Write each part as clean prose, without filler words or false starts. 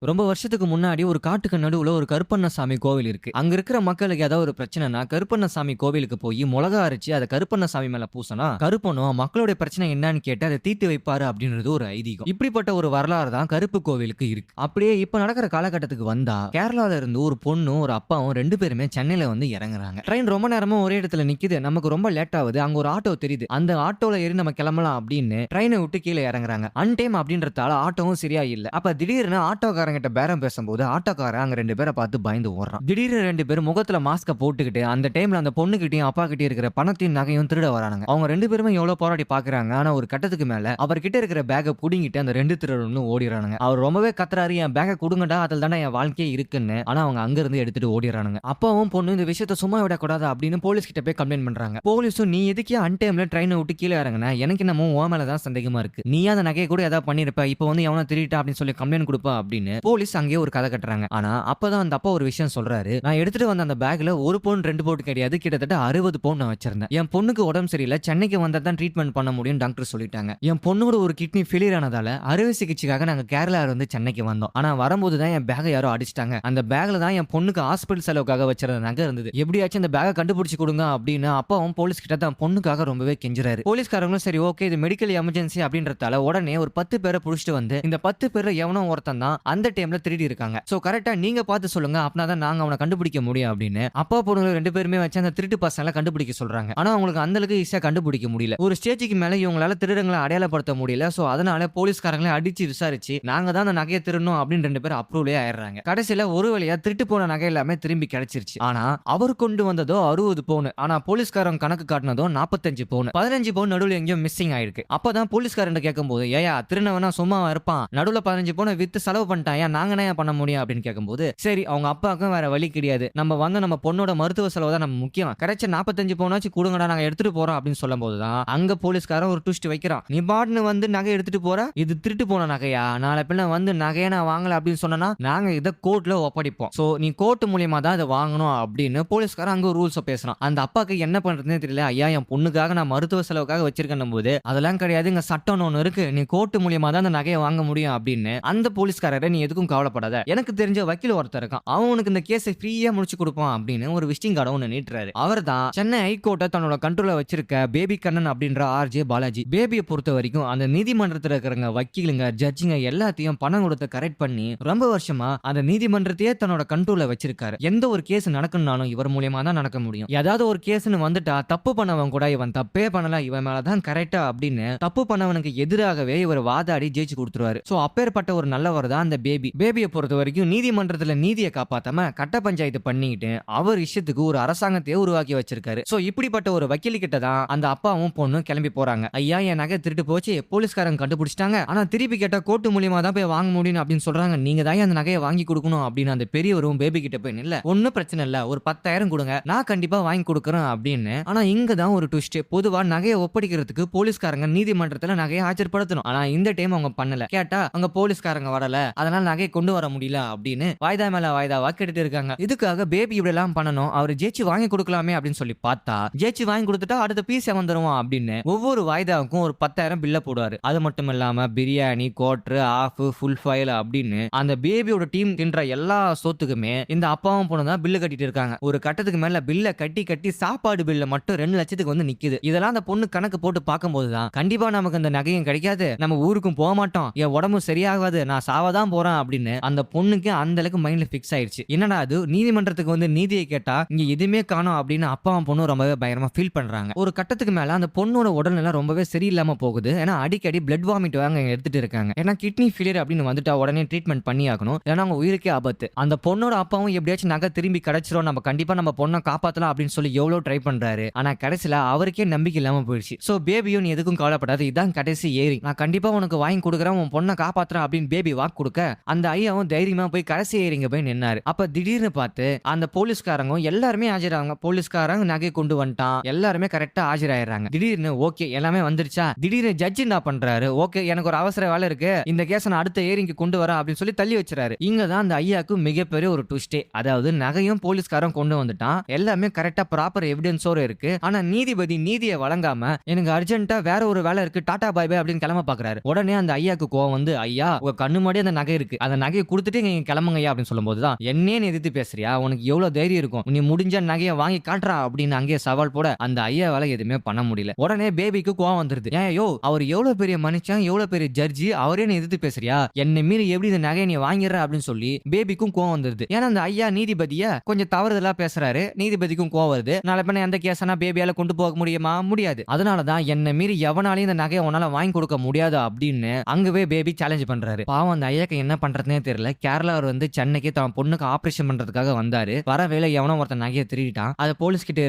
ரொம்ப வருஷத்துக்கு முன்னாடி ஒரு காட்டுக்கு நடுவுல ஒரு கருப்பண்ணசாமி கோவில் இருக்கு. அங்க இருக்கிற மக்களுக்கு ஏதாவது ஒரு பிரச்சனைனா, கருப்பண்ணசாமி கோவிலுக்கு போய் மொளகா அரைச்சு அத கருப்பண்ணசாமி மேல பூசுனா, கருப்பனும் மக்களுடைய பிரச்சனை என்னன்னு கேட்டு அத தீர்த்து வைப்பாரு அப்படின்றது ஒரு ஐதீகம். இப்படிப்பட்ட ஒரு வரலாறு தான் கருப்பு கோவிலுக்கு இருக்கு. அப்படியே இப்ப நடக்கிற காலகட்டத்துக்கு வந்தா, கேரளால இருந்து ஒரு பொண்ணும் ஒரு அப்பாவும் 2 பேருமே சென்னையில வந்து இறங்குறாங்க. ட்ரெயின் ரொம்ப நேரமா ஒரே இடத்துல நிக்குது. நமக்கு ரொம்ப லேட் ஆகுது. அங்க ஒரு ஆட்டோ தெரியுது. அந்த ஆட்டோல ஏறி நம்ம கிளம்பலாம் அப்படின்னு ட்ரெயினை விட்டு கீழே இறங்குறாங்க. அன்டைம் அப்படின்றதால ஆட்டோவும் சரியா இல்ல. அப்ப திடீர்னு ஆட்டோக்காரங்க கிட்ட பேரம் பேசும்போது ஆட்டோக்காரன் அங்க 2 பேரை பார்த்து பயந்து ஓடுறான். திடீர்னு 2 பேரும் முகத்துல மாஸ்க போட்டுக்கிட்டு அந்த டைம்ல அந்த பொண்ணுகிட்டயும் அப்பா கிட்டயும் இருக்கிற பணத்தையும் நகையும் திருட வரானுங்க. அவங்க 2 பேருமே எவ்வளவு போராடி பாக்குறாங்க. ஆனா ஒரு கட்டத்துக்கு மேல அவர்கிட்ட இருக்கிற பேக்கை புடுங்கிட்டு அந்த 2 திருடனும் ஓடிறானுங்க. அவர் ரொம்பவே கத்துறாரு, என் பேக்கை குடுங்கடா, அதில் தானே என் வாழ்க்கையே இருக்குன்னு. ஆனா அவங்க அங்க இருந்து எடுத்துட்டு ஓடிறானுங்க. அப்பாவும் பொண்ணு இந்த விஷயத்த சும்மா விடக்கூடாது அப்படின்னு போலீஸ் கிட்ட போய் கம்ப்ளைண்ட் பண்றாங்க. போலீஸும் நீ எதுக்கே அன்டைம்ல ட்ரெயினை விட்டு கீழே இறங்குன, எனக்கு என்னமோ உன் மேலதான் சந்தேகமா இருக்கு, நீ அந்த நகையை கூட ஏதாவது பண்ணிருப்ப, இப்ப வந்து எவனா திருட்டா அப்படின்னு சொல்லி கம்ப்ளைண்ட் கொடுப்பா அப்படின்னு போலீஸ் அங்கேயே ஒரு கதை கட்டுறாங்க. ஆனா அப்பதான் அந்த அப்பா ஒரு விஷயம் சொல்றாரு, நான் எடுத்துட்டு வந்த அந்த பேக்ல 1 பவுன் 2 பவுன் கிடையாது, கிட்டத்தட்ட 60 பவுன் நான் வச்சிருந்தேன். என் பொண்ணுக்கு உடம்பு சரியில்லை, சென்னைக்கு வந்தா தான் ட்ரீட்மெண்ட் பண்ண முடியும் டாக்டர் சொல்லிட்டாங்க. என் பொண்ணோட ஒரு கிட்னி ஃபெயிலியர் ஆனதால அறுவை சிகிச்சைக்காக நாங்க கேரளா இருந்து சென்னைக்கு வந்தோம். ஆனா வரும்போது தான் என் பேக்கை யாரோ அடிச்சிட்டாங்க. அந்த பேக்ல தான் என் பொண்ணுக்கு ஹாஸ்பிட்டல் செலவுக்காக வச்சிருந்த நகை இருந்தது. எப்படியாச்சும் அந்த பேக்கை கண்டுபிடிச்சு கொடுங்க அப்படின்னு அப்பாவும் போலீஸ் கிட்ட தான் பொண்ணுக்காக ரொம்பவே கெஞ்சுறாரு. போலீஸ்காரங்களும் சரி ஓகே இது மெடிக்கல் எமர்ஜென்சி அப்படின்றதால உடனே ஒரு 10 பேரை புடிச்சிட்டு வந்து இந்த 10 பேர்ல எவனோ ஒருத்தன் தான் அந்த டைம்ல திருடி இருக்காங்க. சோ கரெக்டா நீங்க பார்த்து சொல்லுங்க, அப்பதான் நாங்க அவனை கண்டுபிடிக்க முடியும் அப்படின்னு அப்பா பொண்ணுங்க 2 பேருமே வச்சு அந்த திருட்டு பசங்களை கண்டுபிடிக்க சொல்றாங்க. ஆனா அவங்களுக்கு அந்த அளவுக்கு ஈஸியா கண்டுபிடிக்க முடியல. ஒரு ஸ்டேஜுக்கு மேல இவங்களால திருடங்களை அடையாளப்படுத்த முடியல. சோ அதனால போலீஸ்காரங்களை அடிச்சு விசாரிச்சு நாங்க தான் அந்த நகையை திருடணும் அப்படின்னு 2 பேரும் அப்ரூவலே ஆயிடுறாங்க. கடைசியில ஒரு வழியா திருட்டு போன நகை எல்லாமே திரும்பி கிடைச்சிருச்சு. ஆனா அவர் கொண்டு வந்ததோ 60 பவுன், ஆனா போலீஸ்காரங்க கணக்கு காட்டினதோ 45 பவுன். 15 பவுன் நடுவில் எங்கேயும் மிஸ்ஸிங் ஆயிருக்கு. அப்பதான் போலீஸ்காரன் கேட்கும் போது, ஏயா திருநவனா சும்மா இருப்பான், நடுவில் 15 பவுன் வித்து செலவு பண்ணிட்டான், ஏன் நாங்க என்ன பண்ண முடியும் அப்படின்னு கேட்கும்போது, சரி அவங்க அப்பாவுக்கும் வேற வழி கிடையாது, நம்ம வந்து நம்ம பொண்ணோட மருத்துவ செலவு தான் நம்ம முக்கியம், கிடைச்ச 45 பவுனாச்சும் கொடுங்கடா நாங்க எடுத்துட்டு போறோம் அப்படின்னு சொல்லும் போதுதான் அங்க போலீஸ்காரன் ஒரு ட்விஸ்ட் வைக்கிறான். நீ பாட்னு வந்து நகை எடுத்துட்டு போற, இது திருட்டு போன நகையா, நாளை பின்ன வந்து நகையை நான் வாங்கல அப்படின்னு சொன்னா நாங்க இதை கோர்ட்ல ஒப்படைப்போம், சோ நீ கோர்ட் மூலியமா தான் இதை வாங்கணும் அப்படின்னு போலீஸ்காரன் அங்க ரூல்ஸ் பேசுறான். அந்த அப்பாக்கு என்ன பண்றதுன்னு தெரியல. ஐயா என் பொண்ணுக்காக நான் மருத்துவ செலவுக்காக வச்சிருக்கேன் போது அதெல்லாம் கிடையாது, இங்க சட்டம் ஒண்ணு இருக்கு, நீ கோர்ட் மூலியமா தான் அந்த நகையை வாங்க முடியும் அப்படின்னு அந்த போலீஸ்காரரை நீ எதுக்கும் கவலைப்படாத, எனக்கு தெரிஞ்ச வக்கீல் ஒருத்தர் இருக்கான், அவனுக்கு இந்த கேஸை ஃப்ரீயா முடிச்சு கொடுப்பான் அப்படின்னு ஒரு விசிட்டிங் கார்டு ஒன்று நீட்டுறாரு. அவர் தான் சென்னை ஹைகோர்ட்டை தன்னோட கண்ட்ரோல வச்சிருக்க பேபி கண்ணன் அப்படின்ற ஆர்ஜே பாலாஜி. பேபியை பொறுத்த வரைக்கும் அந்த நீதிமன்றத்தில் இருக்கிறவங்க வக்கீலுங்க ஜட்ஜிங்க எல்லாத்தையும் பணம் கொடுத்து கரெக்ட் பண்ணி ரொம்ப வருஷமா அந்த நீதிமன்றத்தையே தன்னோட கண்ட்ரோல வச்சிருக்காரு. எந்த ஒரு கேஸ் நடக்கணும்னாலும் இவர் மூலியமா தான் நடக்க முடியும். ஏதாவது ஒரு கேஸ்னு வந்துட்டா தப்பு பண்ணவன் கூட இவன் தப்பே பண்ணல, இவன் மேலதான் கரெக்டா அப்படின்னு தப்பு பண்ணவனுக்கு எதிராகவே இவர் வாதாடி ஜெயிச்சு கொடுத்துருவாரு. சோ அப்பேற்பட்ட ஒரு நல்லவர் தான் அந்த பேபியை பொறுத்த வரைக்கும் நீதிமன்றத்துல நீதியை காப்பாத்தாம கட்ட பஞ்சாயத்து பண்ணிக்கிட்டு அவர் இஷ்டத்துக்கு ஒரு அரசாங்கத்தையே உருவாக்கி வச்சிருக்காரு. சோ இப்படிப்பட்ட ஒரு வக்கீல் கிட்ட தான் அந்த அப்பாவும் பொண்ணும் கிளம்பி போறாங்க. ஐயா என் நகை திருட்டு போச்சு, போலீஸ்காரங்க கண்டுபிடிச்சிட்டாங்க, ஆனா திருப்பி கேட்டா கோர்ட்டு மூலியமா தான் போய் வாங்க முடியும் அப்படின்னு சொல்றாங்க, நீங்க தான் அந்த நகையை வாங்கி கொடுக்கணும் அப்படின்னு அந்த பெரியவரும் பேபி கிட்ட போய், இல்ல ஒன்னும் பிரச்சனை இல்ல, ஒரு 10,000 கொடுங்க, நான் கண்டிப்பா வாங்கி கொடுக்கறேன் அப்படின்னு. ஆனா இங்க தான் ஒரு ட்விஸ்ட். பொதுவா நகையை ஒப்படைக்கிறதுக்கு போலீஸ்காரங்க நீதிமன்றத்துல நகையை ஆஜர்படுத்தணும். ஆனா இந்த டைம் அவங்க பண்ணல. கேட்டா அங்க போலீஸ்காரங்க வரல, அதனால நகையை கொண்டு வர முடியல அப்படின்னு வாய்தா மேல வாய்தாவா கேட்டுட்டு இருக்காங்க. இதுக்காக பேபி இப்படி எல்லாம் பண்ணணும், அவர் ஜெயிச்சு வாங்கி கொடுக்கலாமே அப்படின்னு சொல்லி பார்த்தா, ஜெயிச்சு வாங்கி கொடுத்துட்டா அடுத்த பீஸ் வந்துருவோம் அப்படின்னு ஒவ்வொரு வாய்தாவுக்கும் ஒரு 10,000 பில்ல போடுவாரு. அது மட்டும் இல்லாம பிரியாணி, கோட்ரு, ஆஃப், ஃபுல் ஃபைல் அப்படின்னு அந்த பேபியோட டீம் தின்ற எல்லா சொத்துக்குமே இந்த அப்பாவும் பொண்ணு தான் பில்லு கட்டிட்டு இருக்காங்க. ஒரு கட்டத்துக்கு மேல பில்ல கட்டி கட்டி சாப்பாடு பில்ல மட்டும் 2 லட்சத்துக்கு வந்து நிக்குது. இதெல்லாம் அந்த பொண்ணு கணக்கு போட்டு பார்க்கும்போது தான் கண்டிப்பா நமக்கு அந்த நகையும் கிடைக்காது, நம்ம ஊருக்கும் போக மாட்டோம், என் உடம்பு சரியாகாது, நான் சாவதான் போறேன் அப்படின்னு அந்த பொண்ணுக்கு அந்த அளவுக்கு மைண்ட்ல பிக்ஸ் ஆயிடுச்சு. என்னடா அது நீதிமன்றத்துக்கு வந்து நீதியை கேட்டா இங்க எதுவுமே காணோம் அப்படின்னு அப்பாவும் பொண்ணு ரொம்பவே பயங்கரமா ஃபீல் பண்றாங்க. ஒரு கட்டத்துக்கு மேல அந்த பொண்ணோட உடல்நிலை ரொம்பவே சரியில்லாம போகுது. ஏன்னா அடிக்கடி பிளட் வாமிட் வாங்க எடுத்துட்டு இருக்காங்க. ஏன்னா கிட்னி ஃபெயிலியர் அப்படின்னு வந்துட்டா உடனே ட்ரீட்மெண்ட் பண்ணி ஆகணும், ஏன்னா அவங்க உயிருக்கே ஆபத்து. அந்த பொண்ணோட அப்பாவும் எப்படியாச்சும் நகை திரும்பி கிடைச்சிரும், நம்ம கண்டிப்பா நம்ம பொண்ணை காப்பாத்தலாம் அப்படின்னு சொல்லி எவ்வளவு ட்ரை பண்றாரு. ஆனா கடைசியில அவருக்கே நம்பிக்கை இல்லாம போயிடுச்சு. சோ பேபியும் நீ எதுக்கும் கவலைப்படாது, இதான் கடைசி ஏரி, நான் கண்டிப்பா உனக்கு வாங்கி கொடுக்குறேன், உன் பொண்ணை காப்பாத்துறேன் அப்படின்னு பேபி வாக்கு கொடுக்க அந்த ஐயாவும் தைரியமா போய் கடைசி ஏரிங்க போய் நின்னாரு. அப்ப திடீர்னு பார்த்து அந்த போலீஸ்காரங்க எல்லாருமே ஆஜராங்க. போலீஸ்காரங்க நகை கொண்டு வந்துட்டான், எல்லாருமே கரெக்டா ஆஜராயிடுறாங்க. திடீர்னு ஓகே எல்லாமே வந்துருச்சா, திடீர்னு ஜட்ஜ் என்ன பண்றாரு, ஓகே எனக்கு ஒரு அவசர வேலை இருக்கு, இந்த கேஸை நான் அடுத்த ஏரிங்க கொண்டு வரேன் அப்படின்னு சொல்லி தள்ளி வச்சிராரு. இங்க தான் அந்த ஐயாக்கு மிகப்பெரிய ஒரு ட்விஸ்டே. அதாவது நகையும் போலீஸ்காரன் கொண்டு வந்துட்டான், எல்லாமே கரெக்டா ப்ராப்பர் எவிடன்ஸோட இருக்கு. ஆனா நீதிபதி நீதியை வழங்காம எனக்கு அர்ஜென்ட்டா வேற ஒரு வேலை இருக்கு, டாடா பாய் பாய் அப்படின்னு கிளம்ப பாக்குறாரு. உடனே அந்த ஐயாக்கு கோவம் வந்து, ஐயா உங்க கண்ணு முன்னாடி அந்த நகை இருக்கு, இருக்கு. அந்த நகைய குடுத்துட்டு நீங்க கிளம்புங்கய்யா அப்படின்னு சொல்லும்போது தான், என்னையே நீ எதிர்த்து பேசுறியா? உனக்கு எவ்வளவு தைரியம் இருக்கும்? நீ முடிஞ்சா நகைய வாங்கி காட்டுறா அப்படின்னு அங்கேயே சவால் போட, அந்த ஐயாவால எதுவுமே பண்ண முடியல. உடனே பேபிக்கு கோவம் வந்துருது. ஏன் யோ, அவர் எவ்வளவு பெரிய மனுஷன், எவ்வளவு பெரிய ஜட்ஜி, அவரே நீ எதிர்த்து பேசுறியா? என்னை மீறி எப்படி இந்த நகையை நீ வாங்கிடுற அப்படின்னு சொல்லி பேபிக்கும் கோவம் வந்துருது. ஏன்னா அந்த ஐயா நீதிபதிய கொஞ்சம் தவறுதலா பேசுறாரு. நீதிபதிக்கும் கோவம் வருது. நாளை பின்ன எந்த கேஸனா பேபியால கொண்டு போக முடியுமா? முடியாது. அதனாலதான் என்னை மீறி எவனாலையும் இந்த நகையை உன்னால வாங்கி கொடுக்க முடியாது அப்படின்னு அங்கவே பேபி சேலஞ்ச் பண்றாரு. பாவம் அந்த ஐயாக்கு என்ன பண்றதுனே தெரியல. கேரளா வந்து சென்னைக்கு தான் பொண்ணுக்கு ஆபரேஷன் பண்றதுக்காக வந்தாரு. வர வேலை எவனோ ஒருத்தன் நகையை திருடிட்டான். அதை போலீஸ் கிட்ட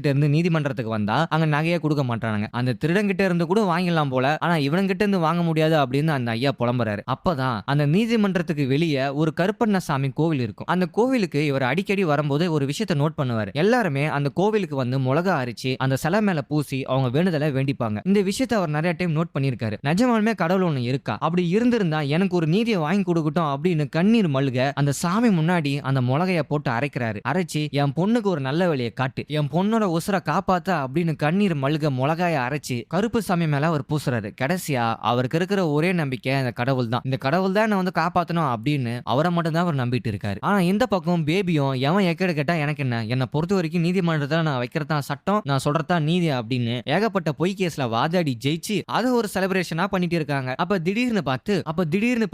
இருந்து நீதிமன்றத்துக்கு வந்தா அங்க நகையை கொடுக்க மாட்டானுங்க. அந்த திருடன் கிட்ட இருந்து கூட வாங்கிடலாம் போல, ஆனா இவன்கிட்ட இருந்து வாங்க முடியாது அப்படின்னு அந்த ஐயா புலம்புறாரு. அப்பதான் அந்த நீதிமன்றத்துக்கு வெளியே ஒரு கருப்பண்ணசாமி கோவில் இருக்கும். அந்த கோவிலுக்கு இவர் அடிக்கடி வரும்போது ஒரு விஷயத்தை நோட் பண்ணுவாரு. எல்லாருமே அந்த கோவிலுக்கு வந்து மிளகா அரைச்சு அந்த சிலை மேல பூசி அவங்க வேண்டுதலை வேண்டிப்பாங்க. இந்த விஷயத்தை அவர் நிறைய டைம் நோட் பண்ணிருக்காரு. நிஜமாலுமே கடவுள் ஒண்ணு இருக்கா, அப்படி இருந்திருந்தா எனக்கு ஒரு நீதியை வாங்கி கொடுக்கட்டும் அப்படின்னு கண்ணீர் மல்க அந்த சாமி முன்னாடி அந்த மிளகைய போட்டு அரைக்கிறாரு. அரைச்சு என் பொண்ணுக்கு ஒரு நல்ல வழியை காட்டு, என் பொண்ணோட உசுரை காப்பாத்த அப்படின்னு கண்ணீர் மல்க மிளகாய அரைச்சு கருப்பு சாமி மேல அவர் பூசுறாரு. கடைசியா அவருக்கு இருக்கிற ஒரே நம்பிக்கை அந்த கடவுள் தான். இந்த கடவுள் தான் என்ன வந்து காப்பாத்தணும் அப்படின்னு அவரை மட்டும் தான் அவர் நம்பிட்டு இருக்காரு. ஆனா இந்த பக்கம் பேபியும் எவன் எக்கேடு கேட்டா எனக்கு என்ன பொறுத்த வரைக்கும் நீதிமன்றத்துல நான் வைக்கிறதா சட்டம், நான் சொல்றதா நீதி அப்படின்னு ஏகப்பட்ட பொய் கேஸ்ல வாதாடி ஜெயிச்சு அதை ஒரு செலிப்ரேஷனா பண்ணிட்டு இருக்காங்க. அப்ப திடீர்னு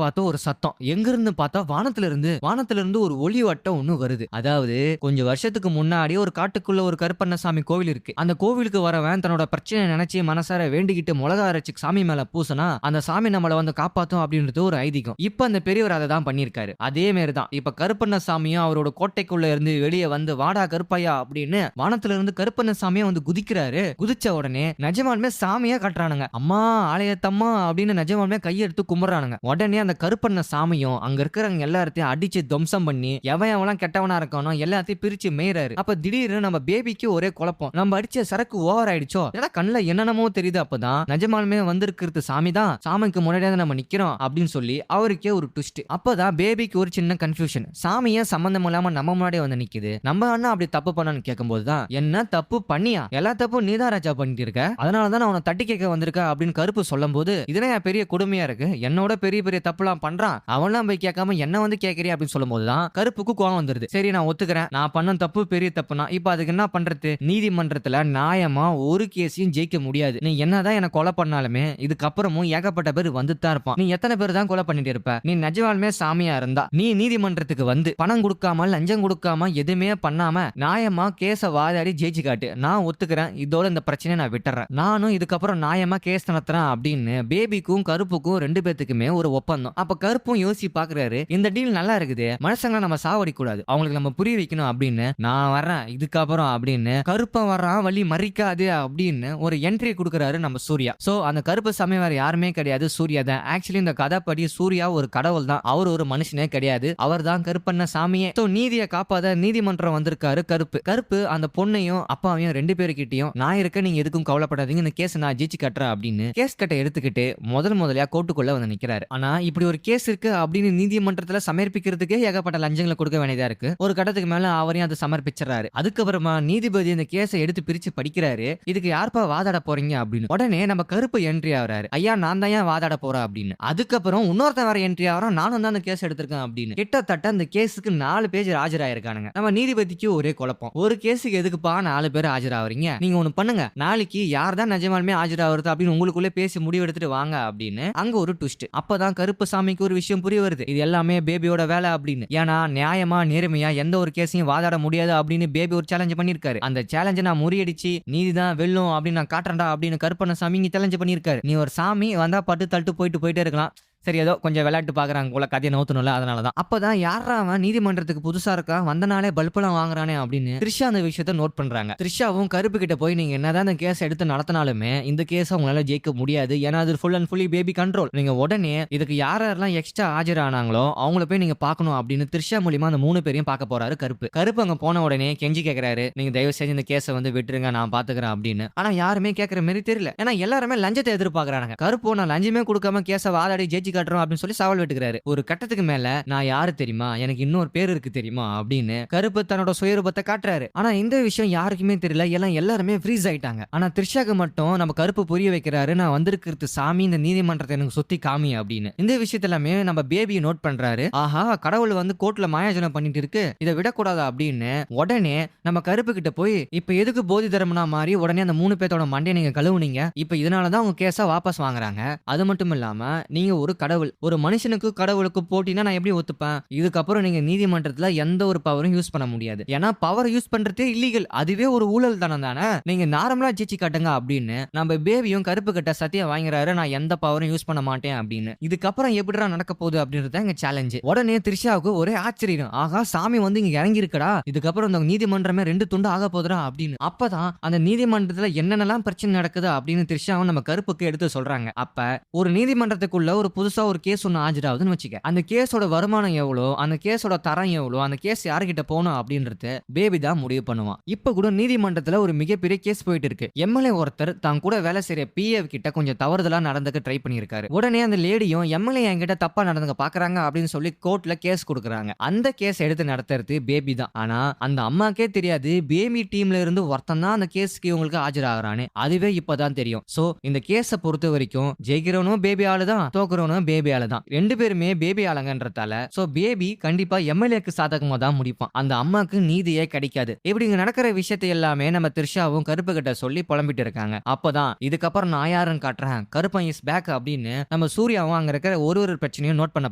பார்த்து ஒரு சத்தம் எங்க இருந்து பார்த்தா வானத்துல இருந்து ஒரு ஒளி வட்டம் ஒண்ணு வருது. அதாவது கொஞ்சம் வருஷத்துக்கு முன்னாடி ஒரு காட்டுக்குள்ள ஒரு கருப்பண்ணசாமி கோவில் இருக்கு. அந்த கோவிலுக்கு வரவன் தன்னோட பிரச்சனை நினைச்சு மனசார வேண்டிக்கிட்டு மிளகா அரைச்சு சாமி மேல பூசனா அந்த சாமி நம்மளை வந்து காப்பாத்தும் அப்படின்றது ஒரு ஐதீகம். இப்ப அந்த பெரியவர் அதை தான் பண்ணிருக்காரு. அதே மாதிரிதான் இப்ப கருப்பண்ணசாமியும் அவரோட கோட்டைக்குள்ள இருந்து வெளியே வந்து வாடா கருப்பையா அப்படின்னு வானத்துல இருந்து கருப்பண்ணசாமியா வந்து குதிக்கிறாரு. குதிச்ச உடனே நிஜமாலுமே சாமியா கட்டுறானுங்க. அம்மா ஆலயத்தம்மா அப்படின்னு நிஜமாலுமே கையெடுத்து கும்பிடுறானுங்க. உடனே அந்த கருப்பண்ணசாமியும் அங்க இருக்கிறவங்க எல்லாத்தையும் அடிச்சு துவம்சம் பண்ணி எவன் கெட்டவனா இருக்கானோ எல்லாத்தையும் பிரிச்சு மேய்றாரு. அப்ப திடீர்னு நம்ம பேபிக்கு ஒரே குழப்பம். நம்ம அடிச்ச சரக்கு ஓவர் ஆயிடுச்சோ, ஏன்னா கண்ணுல என்னென்னமோ தெரியுது. அப்பதான் நிஜமாலுமே வந்திருக்கிறது சாமி தான், சாமிக்கு முன்னாடியே நம்ம நிக்கிறோம் அப்படின்னு சொல்லி அவருக்கே ஒரு ட்விஸ்ட். அப்பதான் பேபிக்கு ஒரு சின்ன கன்ஃபியூஷன். சாமியே சம்பந்தம் இல்லாம நம்ம முன்னாடியே வந்து நிக்குது, நம்ம அண்ணா அப்படி தப்பு பண்ணான்னு கேட்கும் போதுதான், என்ன தப்பு பண்ணியா? எல்லா தப்பும் நீதான் ராஜா பண்ணிட்டு இருக்க, அதனாலதான் அவனை தட்டி கேட்க வந்திருக்க அப்படின்னு கருப்பு சொல்லும் போது, இதெல்லாம் பெரிய கொடுமையா இருக்கு, என்னோட பெரிய பெரிய தப்புலாம் பண்றான், அவன்லாம் போய் கேட்காம என்ன வந்து கேட்கறியா அப்படின்னு சொல்லும் போதுதான் கருப்புக்கு கோவம் வந்துருது. சரி நான் ஒத்துக்கிறேன், நான் பண்ண தப்பு பெரிய தப்புனா இப்ப அதுக்கு என்ன பண்றது? நீதிமன்றத்துல நியாயமா ஒரு கேஸையும் ஜெயிக்க முடியாது. நீ என்னதான் என்ன கொலை பண்ணாலுமே இதுக்கப்புறமும் ஏகப்பட்ட பேர் வந்து தான் இருப்பான். நீ எத்தனை பேர் தான் கொலை பண்ணிட்டு இருப்ப? நீ நிஜமாலுமே சாமியா இருந்தா நீ நீதிமன்றத்துக்கு வந்து பணம் கொடுக்காம லஞ்சம் கொடுக்காம எதுவுமே பண்ணாம நியாயமா கேஸ வாதாடி ஜெயிச்சு காட்டு. நான் ஒத்துக்கிறேன், இதோட இந்த பிரச்சனையை நான் விட்டுறேன், நானும் இதுக்கப்புறம் நியாயமா கேஸ் நடத்துறேன் அப்படின்னு பேபிக்கும் கருப்புக்கும் ரெண்டு பேத்துக்குமே ஒரு ஒப்பந்தம். அப்ப கருப்பும் யோசி பாக்குறாரு, இந்த டீல் நல்லா இருக்குது, மனுஷங்களை நம்ம சாவடிக்க கூடாது, அவங்களுக்கு நம்ம புரிய வைக்கணும் அப்படின்னு நான் வர்றேன் இதுக்கப்புறம் அப்படின்னு கருப்பன் வர்றான், வழி மறிக்காது அப்படின்னு ஒரு என்ட்ரி கொடுக்கறாரு நம்ம சூர்யா. சோ அந்த கருப்பு சாமி வேற யாருமே கிடையாது, சூர்யா தான். ஆக்சுவலி இந்த கதைப்படி சூர்யா ஒரு கடவுள் தான், அவர் ஒரு மனுஷனே கிடையாது, அவர் தான் கருப்பண்ண சாமியே. சோ நீதியை காப்பாத நீதிமன்றம் வந்திருக்காரு கருப்பு அந்த பொண்ணையும் அப்பாவையும் ரெண்டு பேருக்கிட்டையும் நான் இருக்க, நீங்க எதுக்கும் கவலைப்படாதீங்க, இந்த கேஸ் நான் ஜெயிச்சு கட்டுறேன் அப்படின்னு கேஸ் கட்டை எடுத்துக்கிட்டு முதல்ல கோர்ட்டுக்குள்ள வந்து நிக்கிறாரு. ஆனா இப்படி ஒரு கேஸ் இருக்கு அப்படின்னு நீதிமன்றத்துல சமர்ப்பிக்கிறதுக்கே ஏகப்பட்ட லஞ்சங்களை கொடுக்க வேண்டியதா இருக்கு. ஒரு கட்டத்துக்கு மேல அவரையும் அதை சமர்ப்பிச்சிடறாரு. அதுக்கப்புறமா நீதிபதி இந்த கேஸை எடுத்து பிரிச்சு படிக்கிறாரு. இதுக்கு யார்ப்பா வாதாட போறீங்க அப்படின்னு. உடனே நம்ம கருப்பு என்ட்ரி ஆகிறாரு, ஐயா நான் தான் ஏன் வாதாட போறேன் அப்படின்னு. அதுக்கப்புறம் இன்னொருத்தன் வேற என்ட்ரி ஆகிறோம், நானும் தான் அந்த கேஸ் எடுத்திருக்கேன் அப்படின்னு. கிட்டத்தட்ட அந்த கேஸுக்கு 4 பேஜ் ஆஜராயிருக்கானுங்க. நம்ம நீதிபதிக்கு ஒரே குழப்பம், ஒரு கேஸுக்கு எதுக்குப்பா 4 பேர் ஆஜராவீங்க? நீங்க ஒண்ணு பண்ணுங்க, நாளைக்கு யார் தான் நிஜமாலுமே ஆஜராகிறது அப்படின்னு உங்களுக்குள்ளே பேசி முடிவு எடுத்துட்டு வாங்க அப்படின்னு அங்க ஒரு ட்விஸ்ட். அப்பதான் கருப்பு சாமிக்கு ஒரு விஷயம் புரிய வருது, இது எல்லாமே பேபியோட வேலை அப்படின்னு. ஏன்னா நியாயமா நேர்மையா எந்த ஒரு கேஸையும் வாதாட முடியாது அப்படின்னு பேபி ஒரு சேலஞ்ச் பண்ணிருக்காரு. அந்த சேலஞ்சை நான் முறியடிச்சு நீதிதான் வெல்லும் அப்படின்னு நான் காட்டுறேன்டா அப்படின்னு கருப்பண்ணசாமி இங்க சேலஞ்ச் பண்ணிருக்காரு. நீ ஒரு சாமி வந்தா பட்டு தள்ளிட்டு போயிட்டே இருக்கலாம், சரி ஏதோ கொஞ்சம் விளையாட்டு பாக்குறாங்க போல, கதையை நோத்தணும்ல, அதனாலதான். அப்பதான் யாரா அவன் நீதிமன்றத்துக்கு புதுசா இருக்கா, வந்தனாலே பல்பெல்லாம் வாங்குறானே அப்படின்னு த்ரிஷா அந்த விஷயத்த நோட் பண்றாங்க. த்ரிஷாவும் கருப்பு கிட்ட போய் நீங்க என்னதான் இந்த கேஸ் எடுத்து நடத்தினாலுமே இந்த கேஸ் உங்களால ஜெயிக்க முடியாது, ஏன்னா அது full and fully baby control, நீங்க உடனே இதுக்கு யாரெல்லாம் எக்ஸ்ட்ரா ஆஜரானாங்களோ அவங்கள போய் நீங்க பாக்கணும் அப்படின்னு த்ரிஷா மூலியமா அந்த 3 பேரையும் பார்க்க போறாரு கருப்பு அங்க போன உடனே கெஞ்சி கேட்கிறாரு, நீங்க தயவு செஞ்சு இந்த கேஸை வந்து விட்டுருங்க, நான் பாத்துக்கிறேன் அப்படின்னு. ஆனா யாருமே கேட்கற மாதிரி தெரியல, ஏன்னா எல்லாருமே லஞ்சத்தை எதிர்பார்க்கறாங்க. கருப்பு நான் லஞ்சமே கொடுக்காம கேஸை வாதாடி ஜெயிச்சு காட்டுறோம் அப்படின்னு சொல்லி சவால் விட்டுக்கிறாரு. ஒரு கட்டத்துக்கு மேல நான் யாரு தெரியுமா, எனக்கு இன்னொரு பேர் இருக்கு தெரியுமா அப்படின்னு கருப்பு தன்னோட சுயரூபத்தை காட்டுறாரு. ஆனா இந்த விஷயம் யாருக்குமே தெரியல. எல்லாருமே ஃப்ரீஸ் ஆயிட்டாங்க. ஆனா த்ரிஷாக்கு மட்டும் நம்ம கருப்பு புரிய வைக்கிறாரு, நான் வந்திருக்கிறது சாமி, இந்த நீதிமன்றத்தை எனக்கு சுத்தி காமி அப்படின்னு. இந்த விஷயத்த எல்லாமே நம்ம பேபி நோட் பண்றாரு. ஆஹா, கடவுள் வந்து கோர்ட்ல மாயாஜனம் பண்ணிட்டு இருக்கு, இதை விடக்கூடாதா அப்படின்னு உடனே நம்ம கருப்பு கிட்ட போய், இப்ப எதுக்கு போதி தர்மனா மாறி உடனே அந்த 3 பேத்தோட மண்டையை நீங்க கழுவுனீங்க, இப்ப இதனாலதான் உங்க கேஸ வாபஸ் வாங்குறாங்க. அது மட்டும் இல்லாம நீங்க ஒரு கடவுள், ஒரு மனுஷனுக்கு கடவுளுக்கு போட்டினா நான் எப்படி ஒத்துப்பேன்? இதுக்கப்புறம் நீங்க நீதிமன்றத்துல எந்த ஒரு பவரும் யூஸ் பண்ண முடியாது. ஏன்னா பவர் யூஸ் பண்றதே இல்லீகல், அதுவே ஒரு ஊழல் தானே. நீங்க நார்மலா ஜெயிச்சு காட்டுங்க அப்படின்னு நம்ம பேபியும் கருப்பு கிட்ட சத்தியம் வாங்குறாரு, நான் எந்த பவரும் யூஸ் பண்ண மாட்டேன் அப்படின்னு. இதுக்கப்புறம் எப்படிடா நடக்க போகுது அப்படின்றது எங்க சேலஞ்சு. உடனே த்ரிஷாவுக்கு ஒரே ஆச்சரியம், ஆகா சாமி வந்து இங்க இறங்கி இருக்கடா, இதுக்கப்புறம் இந்த நீதிமன்றமே 2 துண்டு ஆக போதுடா அப்படின்னு. அப்பதான் அந்த நீதிமன்றத்துல என்னென்னலாம் பிரச்சனை நடக்குது அப்படின்னு த்ரிஷாவும் நம்ம கருப்புக்கு எடுத்து சொல்றாங்க. அப்ப ஒரு நீதிமன்றத்துக்குள்ள ஒரு புதுசா ஒரு கேஸ் ஒன்னு ஆஜராகுதுன்னு வச்சுக்க, அந்த கேஸோட வருமானம் எவ்வளோ, அந்த கேஸோட தரம் எவ்வளோ, அந்த கேஸ் யாருகிட்ட போகணும் அப்படின்றது பேபி தான் முடிவு பண்ணுவான். இப்ப கூட நீதிமன்றத்துல ஒரு மிகப்பெரிய கேஸ் போயிட்டு இருக்கு. எம்எல்ஏ ஒருத்தர் தான் கூட வேலை செய்யற பிஏ கிட்ட கொஞ்சம் தவறுதலா நடந்துக்க ட்ரை பண்ணிருக்காரு. உடனே அந்த லேடியும் எம்எல்ஏ என்கிட்ட தப்பா நடந்துக்க பாக்குறாங்க அப்படின்னு சொல்லி கோர்ட்ல கேஸ் கொடுக்குறாங்க. அந்த கேஸ் எடுத்து நடத்துறது பேபி தான். ஆனா அந்த அம்மாக்கே தெரியாது பேபி டீம்ல இருந்து ஒருத்தன் தான் அந்த கேஸ்க்கு இவங்களுக்கு ஆஜராகிறானே, அதுவே இப்பதான் தெரியும். சோ இந்த கேஸ பொறுத்த வரைக்கும் ஜெயிக்கிறவனும் பேபி ஆளு தான், தோக்குறவனும் பேபி ஆளு தான், 2 பேருமே பேபி ஆளுங்கன்றதால சோ பேபி கண்டிப்பா எம்எல்ஏக்கு சாதகமா தான் முடிப்பான். அந்த அம்மாக்கு நீதியே கிடைக்காது. இப்படி இங்க நடக்கிற விஷயத்தை எல்லாமே நம்ம த்ரிஷாவும் கருப்பு கிட்ட சொல்லி புலம்பிட்டு இருக்காங்க. அப்பதான் இதுக்கப்புறம் நான் யாருன்னு காட்டுறேன், கருப்பன் இஸ் பேக் அப்படின்னு நம்ம சூர்யாவும் அங்க இருக்கிற ஒரு பிரச்சனையும் நோட் பண்ண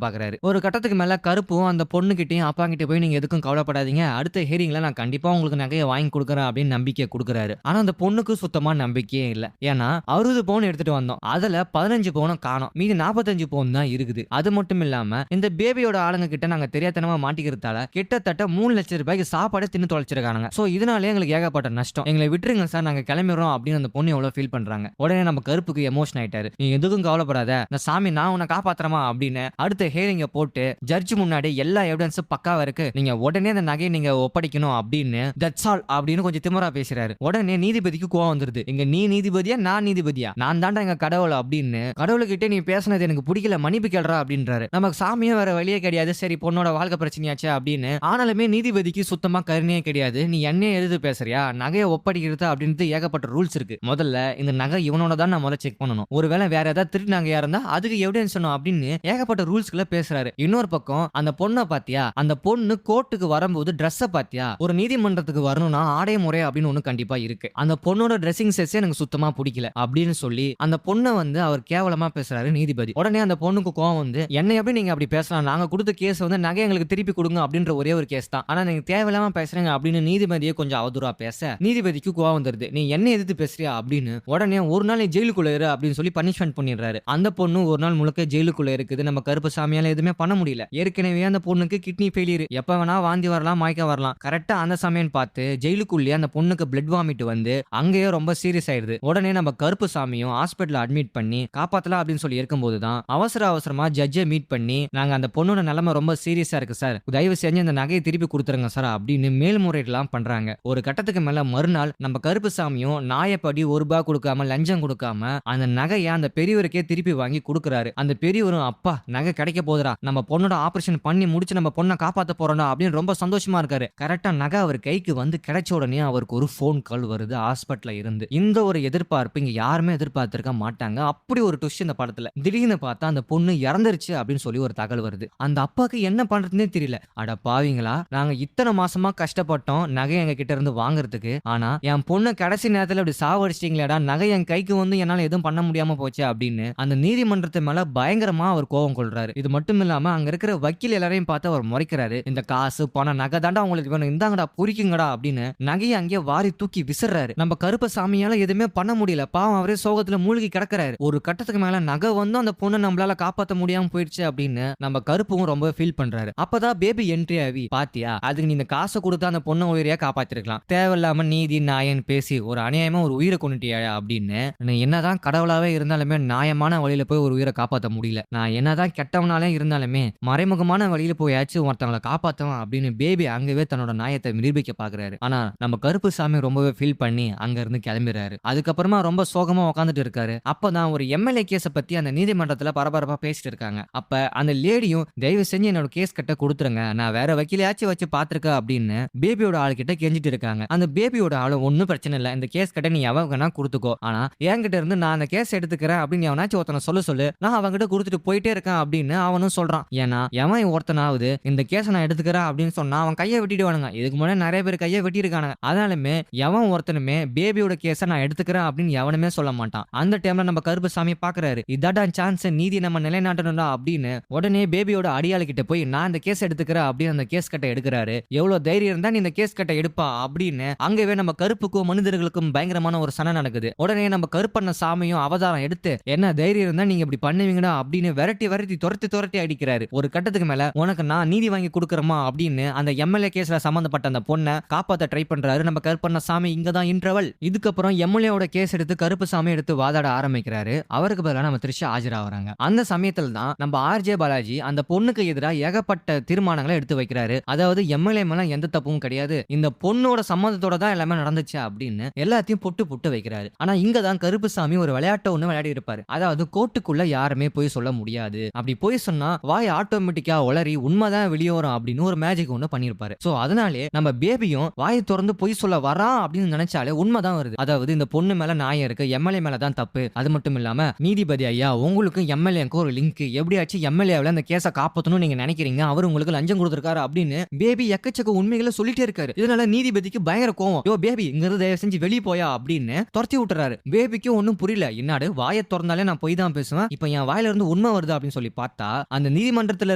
பாக்குறாரு. ஒரு கட்டத்துக்கு மேல கருப்பும் அந்த பொண்ணு கிட்டயும் அப்பா கிட்ட போய் நீங்க எதுக்கும் கவலைப்படாதீங்க, அடுத்த ஹியரிங்ல நான் கண்டிப்பா உங்களுக்கு நகையை வாங்கி கொடுக்குறேன் அப்படின்னு நம்பிக்கை கொடுக்குறாரு. ஆனா அந்த பொண்ணுக்கு சுத்தமா நம்பிக்கையே இல்ல. ஏன்னா 60 பவுன் எடுத்துட்டு வந்தோம், அதுல 15 பவுனும் காணோம், மீதி 45 பவுன் தான் இருக்குது. அது மட்டும் இல்லாம இந்த பேபியோட ஆளுங்க கிட்ட நாங்க தெரியாதனமா மாட்டிக்கிறதால கிட்டத்தட்ட 3 லட்சம் ரூபாய்க்கு சாப்பாடு தின்னு தொலைச்சிருக்காங்க. சோ இதனாலே எங்களுக்கு ஏகப்பட்ட நஷ்டம், எங்களை விட்டுருங்க சார், நாங்க கிளம்பிடுறோம் அப்படின்னு அந்த பொண்ணு எவ்வளவு ஃபீல் பண்றாங்க. உடனே நம்ம கருப்புக்கு எமோஷன் ஆயிட்டாரு. நீ எதுக்கும் கவலைப்படாத, நான் சாமி நான் உன்னை காப்பாத்துறமா அப்படின்னு அடுத்த ஹியரிங்க போட்டு ஜட்ஜ் முன்னாடி எல்லா எவிடன்ஸும் பக்காவா இருக்கு, நீங்க உடனே அந்த நகையை நீங்க ஒப்படைக்கணும் அப்படின்னு தட்ஸ் ஆல் அப்படின்னு கொஞ்சம் திமிரா பேசுறாரு. உடனே நீதிபதிக்கு கோவம் வந்துருது. இங்க நீ நீதிபதியா நான் நீதிபதியா, நான் தாண்டா எங்க கடவுள் அப்படின்னு, கடவுள்கிட்ட நீ பேசுனது எனக்கு பிடிக்கல, மன்னிப்பு கேள்றா அப்படின்றாரு. நமக்கு சாமியே வேற வழியே கிடையாது, சரி பொண்ணோட வாழ்க்கை பிரச்சனையாச்சு அப்படின்னு. ஆனாலுமே நீதிபதிக்கு சுத்தமா கருணையே கிடையாது. நீ என்னையே எழுது பேசுறியா, நகையை ஒப்படைக்கிறது அப்படின்ட்டு ஏகப்பட்ட ரூல்ஸ் இருக்கு. முதல்ல இந்த நகை இவனோட தான் நான் முதல்ல செக் பண்ணணும், ஒருவேளை வேற ஏதாவது திருட்டு நகையா இருந்தா அதுக்கு எவிடன்ஸ் சொன்னோம் அப்படின்னு ஏகப்பட்ட ரூல்ஸ்களை பேசுறாரு. இன்னொரு பக்கம் அந்த பொண்ணை பாத்தியா, அந்த பொண்ணு கோர்ட்டுக்கு வரும்போது ட்ரெஸ்ஸை பாத்தியா, ஒரு நீதிமன்றத்துக்கு வரணும்னா ஆடை முறை அப்படின்னு ஒண்ணு கண்டிப்பா இருக்கு, அந்த பொண்ணோட ட்ரெஸ்ஸிங் சென்ஸே எனக்கு சுத்தமா பிடிக்கல அப்படின்னு சொல்லி அந்த பொண்ணை வந்து அவர் கேவலமா பேசுறாரு நீதிபதி. உடனே அந்த பொண்ணுக்கு கோவம் வந்து, என்னை எப்படி நீங்க அப்படி பேசலாம், நாங்க கொடுத்த கேஸ் வந்து நகை எங்களுக்கு திருப்பி கொடுங்க அப்படின்ற ஒரே ஒரு கேஸ் தான், ஆனா நீங்க தேவையில்லாம பேசுறீங்க அப்படின்னு நீதிபதியை கொஞ்சம் அவதூறா பேச நீதிபதிக்கு கோவம் வந்துருது. நீ என்ன எதிர்த்து பேசுறியா அப்படின்னு உடனே ஒரு நாள் நீ ஜெயிலுக்குள்ள இரு அப்படின்னு சொல்லி பனிஷ்மெண்ட் பண்ணிடுறாரு. அந்த பொண்ணு ஒரு நாள் முழுக்க ஜெயிலுக்குள்ள இருக்குது. நம்ம கருப்பு சாமியால எதுவுமே பண்ண முடியல. ஏற்கனவே அந்த பொண்ணுக்கு கிட்னி ஃபெயிலியர், எப்ப வேணா வாந்தி வரலாம், மயக்க வரலாம். கரெக்டா அந்த சமயம் பார்த்து ஜெயிலுக்குள்ளே அந்த பொண்ணுக்கு பிளட் வாமிட் வந்து அங்கேயே ரொம்ப சீரியஸ் ஆயிடுது. உடனே நம்ம கருப்பு சாமியும் ஹாஸ்பிட்டல் அட்மிட் பண்ணி காப்பாத்தலாம் அப்படின்னு சொல்லி இருக்கும்போது தான் அவசரமா ஜட்ஜை மீட் பண்ணி, நாங்க அந்த பொண்ணோட நிலைமை ரொம்ப சீரியஸா இருக்கு சார், தயவு செஞ்சு அந்த நகையை திருப்பி கொடுத்துருங்க சார் அப்படின்னு மேல்முறையீடுலாம் பண்றாங்க. ஒரு கட்டத்துக்கு மேல மறுநாள் நம்ம கருப்பு சாமியும் நாயப்படி ₹1 கொடுக்காம லஞ்சம் கொடுக்காம அந்த நகையை அந்த பெரியவருக்கே திருப்பி வாங்கி கொடுக்குறாரு. அந்த பெரியவரும் அப்பா நகை கிடைக்க போதுரா, நம்ம பொண்ணோட ஆபரேஷன் பண்ணி முடிச்சு நம்ம பொண்ணை காப்பாத்த போறோம்டா அப்படின்னு ரொம்ப சந்தோஷமா இருக்காரு. கரெக்டா நகை அவர் கைக்கு வந்து கிடைச்ச உடனே அவருக்கு ஒரு போன் கால் வருது ஹாஸ்பிட்டல்ல இருந்து. இந்த ஒரு எதிர்பார்ப்பு இங்க யாருமே எதிர்பார்த்திருக்க மாட்டாங்க. அப்படி ஒரு ட்விஸ்ட் இந்த படத்துல. திடீர்னு பார்த்தா அந்த பொண்ணு இறந்துருச்சு அப்படின்னு சொல்லி ஒரு தகவல் வருது. அந்த அப்பாக்கு என்ன பண்றதுன்னே தெரியல. அட பாவீங்களா, நாங்க இத்தனை மாசமா கஷ்டப்பட்டோம் நகை எங்க கிட்ட இருந்து வாங்குறதுக்கு, ஆனா என் பொண்ணு கடைசி நேரத்துல இப்படி சாவடிச்சிட்டீங்களேடா, நகை என் கைக்கு வந்து என்னால எதுவும் பண்ண முடியாம போச்சு அப்படின்னு அந்த நீதிமன்றத்து மேல பயங்கரமா அவர் கோபம் கொள்றாரு. இது மட்டும் இல்லாம அங்க இருக்கிற வக்கீல் எல்லாரையும் பார்த்து அவர் முறைக்கிறாரு. இந்த காசு பணம் நகை தாண்டா உங்களுக்கு வேணும், இந்தாங்கடா பொறிக்குங்கடா அப்படின்னு நகையை அங்கேயே வாரி தூக்கி விசிறாரு. நம்ம கருப்ப சாமியால எதுவுமே பண்ண முடியல, பாவம் அவரே சோகத்துல மூழ்கி கிடக்கிறாரு. ஒரு கட்டத்துக்கு மேல நகை வந்து அந்த பொண்ணை நம்மளால காப்பாத்த முடியாம போயிடுச்சு அப்படின்னு நம்ம கருப்பும் ரொம்ப ஃபீல் பண்றாரு. அப்பதான் பேபி என்ட்ரி ஆகி, பாத்தியா அதுக்கு நீ இந்த காசை கொடுத்து அந்த பொண்ணை உயிரையா காப்பாத்திருக்கலாம், தேவையில்லாம நீதி நாயன் பேசி ஒரு அநியாயமா ஒரு உயிரை கொண்டுட்டியா அப்படின்னு. என்னதான் கடவுளாவே இருந்தாலுமே நியாயமான வழியில போய் ஒரு உயிரை காப்பாற்ற முடியல, நான் என்னதான் கெட்டவனாலே இருந்தாலுமே மறைமுகமான வழியில போயாச்சும் ஒருத்தவங்களை காப்பாத்துவான் அப்படின்னு பேபி அங்கவே தன்னோட நியாயத்தை நிரூபிக்க பாக்குறாரு. ஆனா நம்ம கருப்பு சாமி ரொம்பவே ஃபீல் பண்ணி அங்க இருந்து கிளம்பிடுறாரு. அதுக்கப்புறமா ரொம்ப சோகமா உட்காந்துட்டு இருக்காரு. அப்பதான் ஒரு எம்எல்ஏ கேஸ பத்தி அந்த நீதிமன்றத்துல பரபரப்பா பரபரப்பா பேசிட்டு இருக்காங்க. அப்ப அந்த லேடியும் தயவு செஞ்சு என்னோட கேஸ் கட்ட கொடுத்துருங்க, நான் வேற வக்கீலையாச்சும் வச்சு பாத்துருக்கேன் அப்படின்னு பேபியோட ஆள் கிட்ட கெஞ்சிட்டு இருக்காங்க. அந்த பேபியோட ஆளும் ஒன்னும் பிரச்சனை இல்ல, இந்த கேஸ் கட்ட நீ எவனா கொடுத்துக்கோ, ஆனா என்கிட்ட இருந்து நான் அந்த கேஸ் எடுத்துக்கிறேன் அப்படின்னு எவனாச்சும் ஒருத்தனை சொல்லு, நான் அவன்கிட்ட கொடுத்துட்டு போயிட்டே இருக்கேன் அப்படின்னு அவனும் சொல்றான். ஏன்னா எவன் ஒருத்தனாவது இந்த கேஸை நான் எடுத்துக்கிறேன் அப்படின்னு சொன்னா அவன் கையை வெட்டிடுவானுங்க. இதுக்கு முன்னாடி நிறைய பேர் கையை வெட்டியிருக்கானுங்க. அதனாலுமே எவன் ஒருத்தனுமே பேபியோட கேஸை நான் எடுத்துக்கிறேன் அப்படின்னு எவனுமே சொல்ல மாட்டான். அந்த டைம்ல நம்ம கருப்புசாமி பாக்குறாரு, இதாடா சான்ஸ், நீதி நம்ம நிலைநாட்டணும்டா அப்படின்னு உடனே பேபியோட அடியாளு கிட்ட போய் நான் இந்த கேஸ் எடுத்துக்கிறேன் அப்படின்னு அந்த கேஸ் கட்டை எடுக்கிறாரு. எவ்வளவு தைரியம் இருந்தா நீ இந்த கேஸ் கட்டை எடுப்பா அப்படின்னு அங்கவே நம்ம கருப்புக்கும் மனிதர்களுக்கும் பயங்கரமான ஒரு சண்டை நடக்குது. உடனே நம்ம கருப்பண்ண சாமியும் அவதாரம் எடுத்து என்ன தைரியம் இருந்தா நீங்க இப்படி பண்ணுவீங்கடா அப்படின்னு விரட்டி துரத்தி அடிக்கிறாரு. ஒரு கட்டத்துக்கு மேல உனக்கு நான் நீதி வாங்கி கொடுக்கறமா அப்படின்னு அந்த எம்எல்ஏ கேஸ்ல சம்பந்தப்பட்ட அந்த பொண்ணை காப்பாத்த ட்ரை பண்றாரு நம்ம கருப்பண்ண சாமி. இங்கதான் இன்டர்வல். இதுக்கப்புறம் எம்எல்ஏவோட கேஸ் எடுத்து கருப்புசாமி எடுத்து வாதாட ஆரம்பிக்கிறாரு. அவருக்கு பதிலா நம்ம த்ரிஷா ஆஜராகிறாங்க. அந்த சமயத்துல தான் நம்ம ஆர்ஜே பாலாஜி அந்த பொண்ணுக்கு எதிராக ஏகப்பட்ட தீர்மானங்களை எடுத்து வைக்கிறாரு. அதாவது எம்எல்ஏ மேல எந்த தப்பும் கிடையாது, இந்த பொண்ணோட சம்மதத்தோட தான் எல்லாமே நடந்துச்சு அப்படின்னு எல்லாத்தையும் புட்டு வைக்கிறாரு. ஆனா இங்கதான் கருப்புசாமி ஒரு விளையாட்டை ஒண்ணு விளையாடி இருப்பாரு. அதாவது கோர்ட்டுக்குள்ள யாருமே போய் சொல்ல முடியாது, அப்படி போய் சொன்னா வாய் ஆட்டோமேட்டிக்கா உளறி உண்மைதான் வெளியோரும் அப்படின்னு ஒரு மேஜிக் ஒண்ணு பண்ணிருப்பாரு. சோ அதனாலே நம்ம பேபியும் வாயை திறந்து போய் சொல்ல வரான் அப்படின்னு நினைச்சாலே உண்மைதான் வருது. அதாவது இந்த பொண்ணு மேல நியாயம் இருக்கு, எம்எல்ஏ மேல தான் தப்பு. அது மட்டும் இல்லாம நீதிபதி ஐயா உங்களுக்கு எம்எல்ஏக்கு ஒரு லிங்க், எப்படியாச்சும் எம்எல்ஏவில் அந்த கேஸை காப்பாற்றணும் நீங்க நினைக்கிறீங்க, அவர் உங்களுக்கு லஞ்சம் கொடுத்திருக்காரு அப்படின்னு பேபி எக்கச்சக்க உண்மைகளை சொல்லிட்டே இருக்காரு. இதனால நீதிபதிக்கு பயங்கர கோவம். யோ பேபி இங்க இருந்து தயவு செஞ்சு வெளியே போயா அப்படின்னு துரத்தி விட்டுறாரு. பேபிக்கு ஒன்னும் புரியல, என்னடு வாயை திறந்தாலே நான் போய் தான் பேசுவேன், இப்ப என் வாயில இருந்து உண்மை வருது அப்படின்னு சொல்லி பார்த்தா அந்த நீதிமன்றத்தில்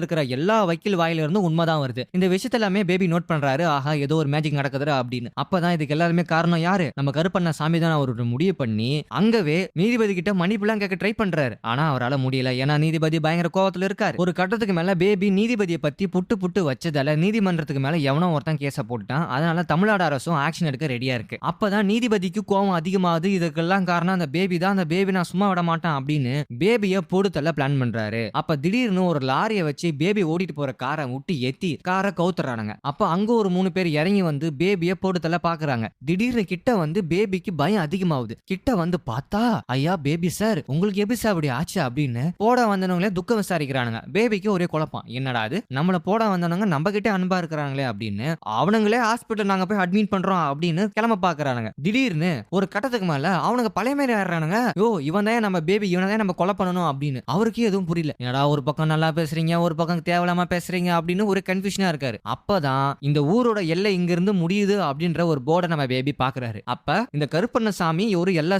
இருக்கிற எல்லா வக்கீல் வாயில இருந்து உண்மைதான் வருது. இந்த விஷயத்த எல்லாமே பேபி நோட் பண்றாரு. ஆஹா ஏதோ ஒரு மேஜிக் நடக்குது அப்படின்னு. அப்பதான் இதுக்கு எல்லாருமே காரணம் யாரு, நம்ம கருப்பண்ண சாமி தான் அவரோட முடிவு பண்ணி அங்கவே நீதிபதி கிட்ட மன்னிப்புலாம் கேட்க ட்ரை பண்றாரு. ஆனா அவரால் முடியல, ஏன்னா நீதிபதி பயங்கர கோவத்துல இருக்காரு. ஒரு கட்டத்துக்கு மேல பேபி நீதிபதியை பத்தி புட்டு வச்சதால நீதிமன்றத்துக்கு மேல எவனோ ஒருத்தன் கேஸ போட்டுட்டான். அதனால தமிழ்நாடு அரசும் ஆக்ஷன் எடுக்க ரெடியா இருக்கு. அப்பதான் நீதிபதிக்கு கோவம் அதிகமாகுது. இதுக்கெல்லாம் காரணம் அந்த பேபி தான், அந்த பேபி நான் சும்மா விட மாட்டேன் அப்படின்னு பேபியை போடுதல்ல பிளான் பண்றாரு. அப்ப திடீர்னு ஒரு லாரியை வச்சு பேபி ஓடிட்டு போற காரை விட்டு ஏத்தி காரை கவுத்துறானுங்க. அப்ப அங்க ஒரு 3 பேர் இறங்கி வந்து பேபியை போடுதல்ல பாக்குறாங்க. திடீர்னு கிட்ட வந்து பேபிக்கு பயம் அதிகமாகுது. கிட்ட வந்து பார்த்தா ஐயா பேபி சார் உங்களுக்கு எப்படி சார் அப்படி ஆச்சு அப்படின்னு போட வந்தவங்களே துக்கம் விசாரிக்கிறானுங்க. பேபிக்கு ஒரே குழப்பம், என்னடா அது நம்மள போட வந்தவங்க நம்ம கிட்ட அன்பா இருக்கிறாங்களே அப்படின்னு அவனுங்களே ஹாஸ்பிட்டல் நாங்க போய் அட்மிட் பண்றோம் அப்படின்னு கிளம்ப பாக்குறானுங்க. திடீர்னு ஒரு கட்டத்துக்கு மேல அவனுக்கு பழைய மாதிரி ஆடுறானுங்க. யோ இவன் தான் நம்ம பேபி, இவனை தான் நம்ம கொலை பண்ணணும் அப்படின்னு. அவருக்கு எதுவும் புரியல, என்னடா ஒரு பக்கம் நல்லா பேசுறீங்க ஒரு பக்கம் தேவையில்லாம பேசுறீங்க அப்படின்னு ஒரு கன்ஃபியூஷனா இருக்காரு. அப்பதான் இந்த ஊரோட எல்லை இங்க இருந்து முடியுது அப்படின்ற ஒரு போர்டை நம்ம பேபி பாக்குறாரு. அப்ப இந்த கருப்பண்ண சாமி ஒரு எல்லை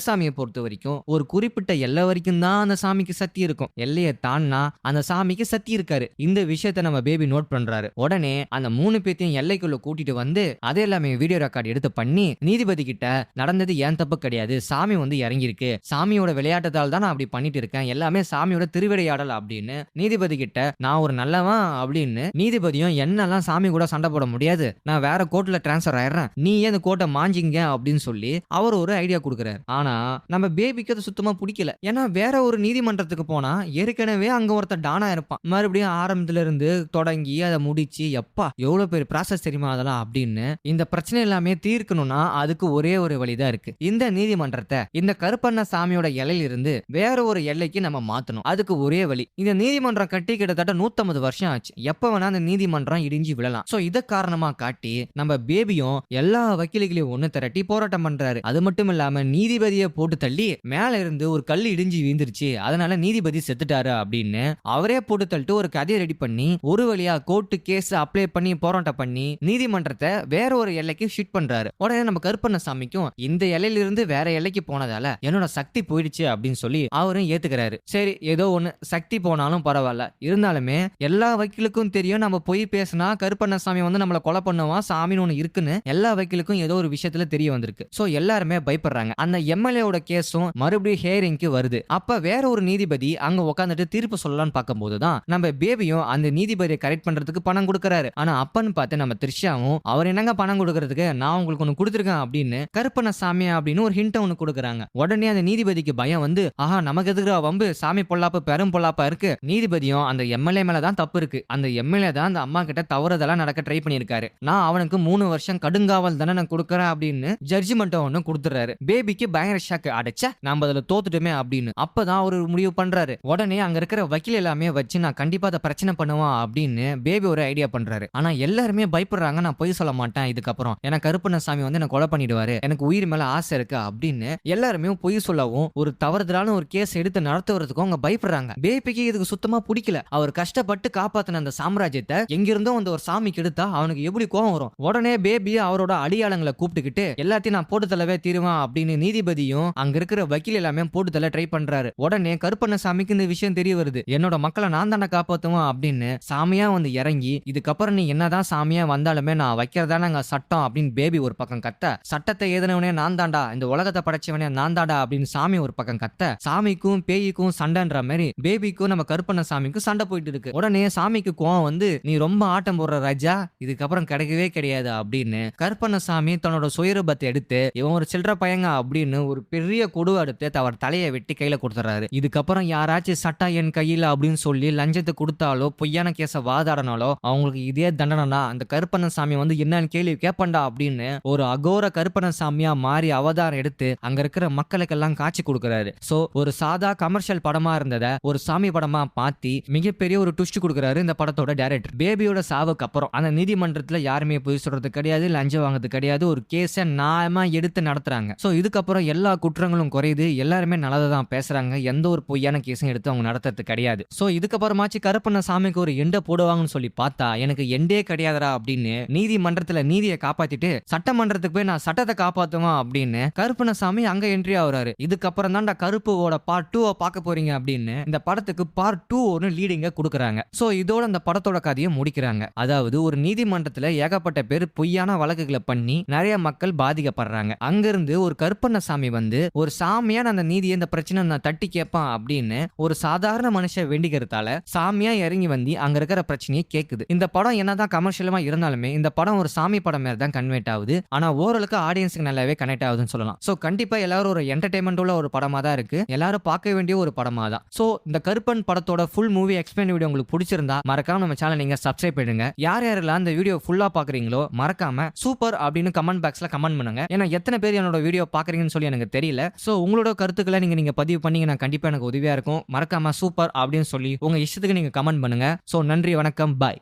சாமியை பொறுத்த வரைக்கும் ஒரு குறிப்பிட்ட எல்லை வரைக்கும் தான் அந்த சாமிக்கு சக்தி இருக்கும், எல்லையை தாண்டா அந்த சாமிக்கு சக்தி இருக்காரு. இந்த விஷயத்தை நம்ம பேபி நோட் பண்றாரு. உடனே அந்த 3 பேத்தையும் எல்லைக்குள்ள கூட்டிட்டு வந்து அதே எல்லாமே வீடியோ ரெக்கார்ட் எடுத்து பண்ணி நீதிபதி கிட்ட நடந்தது ஏன் தப்பு கிடையாது, சாமி வந்து இறங்கி இருக்கு, சாமியோட விளையாட்டத்தால் தான் நான் அப்படி பண்ணிட்டு இருக்கேன், எல்லாமே சாமியோட திருவிளையாடல் அப்படின்னு நீதிபதி கிட்ட நான் ஒரு நல்லவன் அப்படின்னு. நீதிபதியும் என்னெல்லாம் சாமி கூட சண்டை போட முடியாது, நான் வேற கோர்ட்ல டிரான்ஸ்பர் ஆயிடுறேன், நீ ஏன் இந்த கோர்ட்டை மாஞ்சிங்க அப்படின்னு சொல்லி அவர் ஒரு ஐடியா கொடுக்குறாரு. ஆனா நம்ம பேபிக்கு அது சுத்தமா பிடிக்கல. ஏன்னா வேற ஒரு நீதிமன்றத்துக்கு போனா ஏற்கனவே அங்க ஒருத்தர் டானா இருப்பான், மறுபடியும் ஆரம்பத்துல இருந்து தொடங்கி அதை முடிச்சு எப்பா எவ்வளவு பெரிய ப்ராசஸ் தெரியுமா அதெல்லாம் அப்படின்னு. இந்த பிரச்சனை எல்லாமே தீர்க்கணும்னா அதுக்கு ஒரே ஒரு வழிதான் இருக்கு, இந்த நீதிமன்றத்தை இந்த கருப்பண்ண சாமியோட எல்லையில இருந்து வேற ஒரு எல்லைக்கு நம்ம மாத்தணும். அதுக்கு ஒரே வழி, இந்த நீதிமன்றம் கட்டி கிட்டத்தட்ட 150 வருஷம் ஆச்சு, எப்ப வேணா அந்த நீதிமன்றம் இடிஞ்சு விழலாம். சோ இத காரணமா காட்டி நம்ம பேபியும் எல்லா வக்கீல்களையும் ஒண்ணு திரட்டி போராட்டம் பண்றாரு. அது மட்டும் இல்லாம நீதிபதியை போட்டு தள்ளி மேல இருந்து ஒரு கல் இடிஞ்சு வீந்துருச்சு, அதனால நீதிபதி செத்துட்டாரு அப்படின்னு அவரே போட்டு தள்ளிட்டு ஒரு கதையை ரெடி பண்ணி ஒரு வழியா கோர்ட்டு கேஸ் அப்ளை பண்ணி போராட்டம் பண்ணி நீதிமன்றத்தை வேற ஒரு எல்லைக்கு ஷிஃப்ட் பண்றாரு. உடனே நம்ம கருப்பண்ண சாமிக்கும் இந்த எல்லையில இருந்து வேற எல்லைக்கு போனதால என்னோட சக்தி போயிடுச்சு அப்படின்னு சொல்லி அவரும் ஏத்துக்கிறாரு. சரி ஏதோ ஒண்ணு சக்தி போனாலும் பரவாயில்ல, இருந்தாலுமே எல்லா வக்கீலுக்கும் தெரியும் நம்ம போய் பேசினா கருப்பண்ண சாமி வந்து நம்மள கொலை பண்ணுவான், சாமின்னு ஒண்ணு இருக்குன்னு எல்லா வக்கீலுக்கும் ஏதோ ஒரு விஷயத்துல தெரிய வந்திருக்கு. சோ எல்லாருமே பயப்படுறாங்க. அந்த எம்எல்ஏவோட கேஸும் மறுபடியும் ஹியரிங்க்கு வருது. அப்ப வேற ஒரு நீதிபதி அங்க உட்காந்துட்டு தீர்ப்பு சொல்லலாம்னு பார்க்கும்போதுதான் நம்ம பேபியும் அந்த நீதிபதியை கரெக்ட் பண்றதுக்கு பணம் கொடுக்கறாரு. ஆனா அப்பன்னு பார்த்து நம்ம த்ரிஷாவும் அவர் என்னங்க பணம் கொடுக்கறதுக்கு, நான் உங்களுக்கு ஒண்ணு கொடுத்துருக்கேன் அப்படின்னு கருப்பண்ண சாமி அப்படின்னு ஒரு ஹிண்ட் ஒண்ணு கொடுக்குறாங்க. உடனே அந்த நீதிபதிக்கு பயம் வந்து ஆஹா நமக்கு எதுக்குறா வம்பு, சாமி பொல்லாப்பு பெரும் பொல்லாப்பா இருக்கு, நீதிபதியும் அந்த எம்எல்ஏ மேலதான் தப்பு இருக்கு, அந்த எம்எல்ஏ தான் அந்த அம்மா கிட்ட தவறுதெல்லாம் நடக்க ட்ரை பண்ணிருக்காரு, நான் அவனுக்கு 3 வருஷம் கடுங்காவல் தானே நான் கொடுக்கறேன் அப்படின்னு ஜட்ஜ்மெண்ட் ஒண்ணு கொடுத்துறாரு. பேபிக்கு பயங்கர ஷாக், அடைச்சா நம்ம அதுல தோத்துட்டுமே அப்படின்னு. அப்பதான் ஒரு முடிவு முடிவு பண்றாரு. உடனே அங்க இருக்கிற வக்கீல் எல்லாமே வச்சு நான் கண்டிப்பா அத பிரச்சனை பண்ணுவான் அப்படின்னு பேபி ஒரு ஐடியா பண்றாரு. ஆனா எல்லாருமே பயப்படுறாங்க. நான் பொய் சொல்ல மாட்டேன் இதுக்கப்புறம். ஏன்னா கருப்பண்ணசாமி வந்து என்ன கொலை பண்ணிடுவாரு. எனக்கு உயிர் மேல ஆசை இருக்கு அப்படின்னு எல்லாருமே பொய் சொல்லவும் ஒரு தவறுதலான ஒரு கேஸ் எடுத்து நடத்துறதுக்கும் அவங்க பயப்படுறாங்க. பேபிக்கு இதுக்கு சுத்தமா பிடிக்கல. அவர் கஷ்டப்பட்டு காப்பாத்தின அந்த சாம்ராஜ்யத்தை எங்கிருந்தோ வந்து ஒரு சாமி கெடுத்தா அவனுக்கு எப்படி கோவம் வரும். உடனே பேபி அவரோட அடியாளங்களை கூப்பிட்டுக்கிட்டு எல்லாத்தையும் நான் போட்டு தள்ளவே தீருவேன் அப்படின்னு நீதிபதியும் அங்க இருக்கிற வக்கீல் எல்லாமே போட்டு தள்ள ட்ரை பண்றாரு. உடனே கருப்பண்ணசாமிக்கு இந்த விஷயம் தெரிய வருது. என்னோட மக்களை நான் தானே காப்பாத்துவேன் அப்படின்னு சாமியா வந்து இறங்கி இதுக்கப்புறம் நீ என்னதான் சாமியா வந்தாலுமே நான் வைக்கிறதானங்க சட்டம் அப்படின்னு பேபி ஒரு பக்கம் கத்த, சட்டத்தை ஏதனவனே நான் தாண்டா, இந்த உலகத்தை படைச்சவனே நான் தாண்டா அப்படின்னு சாமி ஒரு பக்கம் கத்த, சாமிக்கும் பேய்க்கும் சண்டைன்ற மாதிரி பேபிக்கும் நம்ம கருப்பண்ணசாமிக்கும் சண்டை போயிட்டு இருக்கு. உடனே சாமிக்கு கோவம் வந்து நீ ரொம்ப ஆட்டம் போடுற ராஜா, இதுக்கப்புறம் கிடைக்கவே கிடையாது அப்படின்னு கருப்பண்ணசாமி தன்னோட சுயரூபத்தை எடுத்து இவன் ஒரு சில்லற பையங்க அப்படின்னு ஒரு பெரிய கொடுவை எடுத்து அவர் தலையை வெட்டி கையில கொடுத்துறாரு. இதுக்கப்புறம் யாராச்சும் சட்டா என் கையில அப்படின்னு சொல்லி லஞ்சத்தை கொடுத்தாலோ பொய்யான கேஸ வாதாடனாலோ அவங்களுக்கு இதே தண்டனைனா அந்த கருப்பண்ணசாமி வந்து என்னன்னு கேள்வி கேட்பண்டா அப்படின்னு ஒரு அகோர கருப்பண்ணசாமியா மாறி அவதாரம் எடுத்து அங்க இருக்கிற மக்களுக்கெல்லாம் காட்சி கொடுக்கிறாரு. சோ ஒரு சாதா கமர்ஷியல் படமா இருந்ததை ஒரு சாமி படமா மாத்தி மிகப்பெரிய ஒரு ட்விஸ்ட் கொடுக்கிறாரு இந்த படத்தோட டைரக்டர். பேபியோட சாவுக்கு அப்புறம் அந்த நீதிமன்றத்துல யாருமே பொய் சொல்றது கிடையாது, லஞ்சம் வாங்குறது கிடையாது, ஒரு கேஸ நியாயமா எடுத்து நடத்துறாங்க. சோ இதுக்கப்புறம் எல்லா குற்றங்களும் குறையுது, எல்லாருமே நல்லதை தான் பேசுறாங்க, எந்த ஒரு பொய்யான கேஸும் எடுத்து அவங்க நடத்துறது கிடையாது. சோ இதுக்கப்புறமாச்சு கருப்பண்ணசாமிக்கு ஒரு எண்டை போடுவாங்கன்னு சொல்லி பார்த்தா எனக்கு எண்டே கிடையாதுடா அப்படின்னு நீதிமன்றத்துல நீதியை காப்பாத்திட்டு சட்டமன்றத்துக்கு போய் நான் சட்டத்தை காப்பாத்துவேன் அப்படின்னு கருப்பண்ணசாமி அங்க என்ட்ரி ஆகுறாரு. இதுக்கப்புறம் தான்டா கருப்புவோட பார்ட் 2 பார்க்க போறீங்க அப்படின்னு இந்த படத்துக்கு பார்ட் 2 ஒன்னு லீடிங்க கொடுக்குறாங்க. சோ இதோட அந்த படத்தோட கதையை முடிக்கிறாங்க. அதாவது ஒரு நீதிமன்றத்துல ஏகப்பட்ட பேர் பொய்யான வழக்குகளை பண்ணி நிறைய மக்கள் பாதிக்கப்படுறாங்க. அங்கிருந்து ஒரு கருப்பண்ணசாமி வந்து ஒரு சாமியான அந்த நீதியை இந்த பிரச்சனை நான் தட்டி கேட்பான் அப்படின்னு ஒரு சாதாரண மனுஷன் வேண்டிக்கிறதால சாமியா இறங்கி வந்து அங்க இருக்கிற பிரச்சனையை கேக்குது. இந்த படம் என்னதான் கமர்ஷியலமா இருந்தாலுமே இந்த படம் ஒரு சாமி படம் மாதிரி தான் கன்வெர்ட் ஆகுது. ஆனா ஓரளவுக்கு ஆடியன்ஸ்க்கு நல்லாவே கனெக்ட் ஆகுதுன்னு சொல்லலாம். சோ கண்டிப்பா எல்லாரும் ஒரு என்டர்டைன்மெண்ட் உள்ள ஒரு படமா தான் இருக்கு, எல்லாரும் பார்க்க வேண்டிய ஒரு படமா தான். சோ இந்த கருப்பன் படத்தோட ஃபுல் மூவி எக்ஸ்பிளைன் வீடியோ உங்களுக்கு பிடிச்சிருந்தா மறக்காம நம்ம சேனல் நீங்க சப்ஸ்கிரைப் பண்ணுங்க. யார் யாரெல்லாம் இந்த வீடியோ ஃபுல்லா பாக்குறீங்களோ மறக்காம சூப்பர் அப்படின்னு கமெண்ட் பாக்ஸ்ல கமெண்ட் பண்ணுங்க. ஏன்னா எத்தனை பேர் என்னோட வீடியோ பாக்குறீங்கன்னு சொல்லி எனக்கு தெரியல. சோ உங்களோட கருத்துக்களை நீங்க பதிவு பண்ணீங்கன்னா கண்டிப்பா எனக்கு உதவியா இருக்கும். மறக்காம சூப்பர் அப்படின்னு சொல்லி உங்க இஷ்டத்துக்கு நீங்க கமெண்ட் பண்ணுங்க. சோ நன்றி, வணக்கம், பாய்.